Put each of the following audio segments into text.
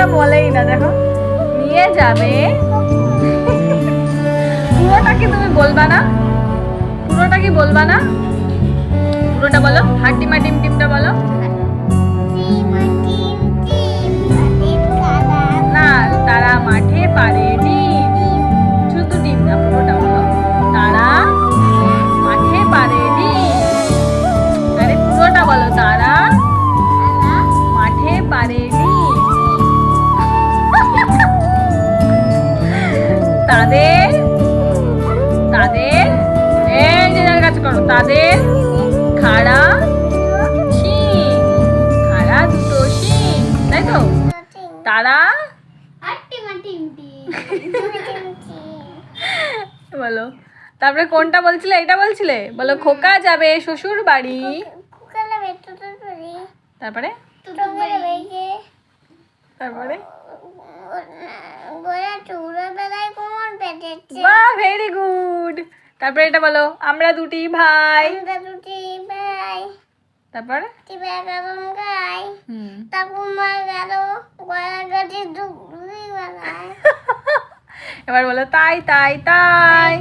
পুরোটা বলেই না, দেখো নিয়ে যাবে। পুরোটা কি তুমি বলবা না? পুরোটা কি বলবা না? পুরোটা বলো, হাড্ডিমা ডিম টিমটা বলো। না, তারা মাঠে পারে ডিম। শুধু ডিম না, পুরোটা বলো। তারা মাঠে পারে ডিম। আরে পুরোটা বলো, তারা মাঠে পারে ডিম। তাদের তাদের এই যে যার কাছে করো, তাদের খাড়া শিং, খাড়া দুটো শিং, তাই তো? তারা বলো। তারপরে কোনটা বলছিলে? এটা বলছিলে? বলো, খোকা যাবে শ্বশুর বাড়ি। তারপরে তারপরে বাহ, ভেরি গুড। তারপরে এটা বলো, আমরা দুটি ভাই। তারপরে এবার বলো, তাই তাই তাই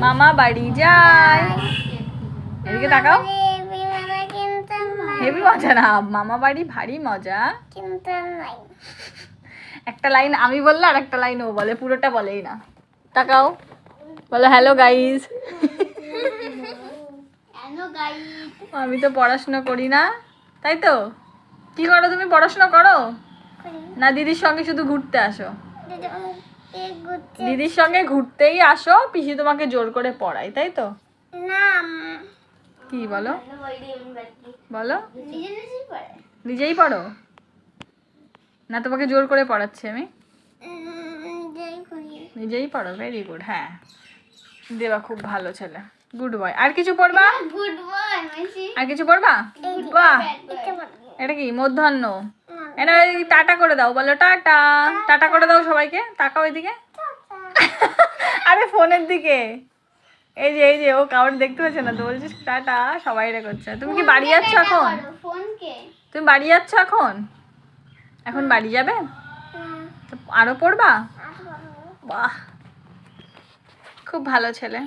মামা বাড়ি যায়। এদিকে তাকাও। হেভি মজা না? মামা বাড়ি ভারী মজা। একটা লাইন আমি বললে আর একটা লাইন ও বলে, পুরোটা বলেই না। তাকাও, বলো হ্যালো গাইস। আমি তো পড়াশোনা করি না, তাই তো? কি করো তুমি? পড়াশোনা করো না দিদির সঙ্গে শুধু ঘুরতে আসো? দিদির সঙ্গে ঘুরতেই আসো, পিসি তোমাকে জোর করে পড়াই, তাই তো? কি বলো বলো, নিজেই পড়ো না? তোমাকে জোর করে পড়াচ্ছি আমি? নিজেই পড়ো, ভেরি গুড। হ্যাঁ, দেবা খুব ভালো ছেলে, গুড বয়। আর কিছু পড়বা? আর কিছু পড়বা? বাহ, এটা কি মধ্যাহ্ন? এটা টাটা করে দাও, বলো টাটা। টাটা করে দাও সবাইকে, তাকাও এদিকে। আরে ফোনের দিকে, এই যে এই যে ও কাউন্ট দেখতে পাচ্ছে না তো, বলছিস টাটা, সবাই রে করছে। তুমি কি বাড়ি যাচ্ছ এখন? তুমি বাড়ি যাচ্ছ এখন? এখন বাড়ি যাবে? আরো পড়বা? বাহ, খুব ভালো ছেলে।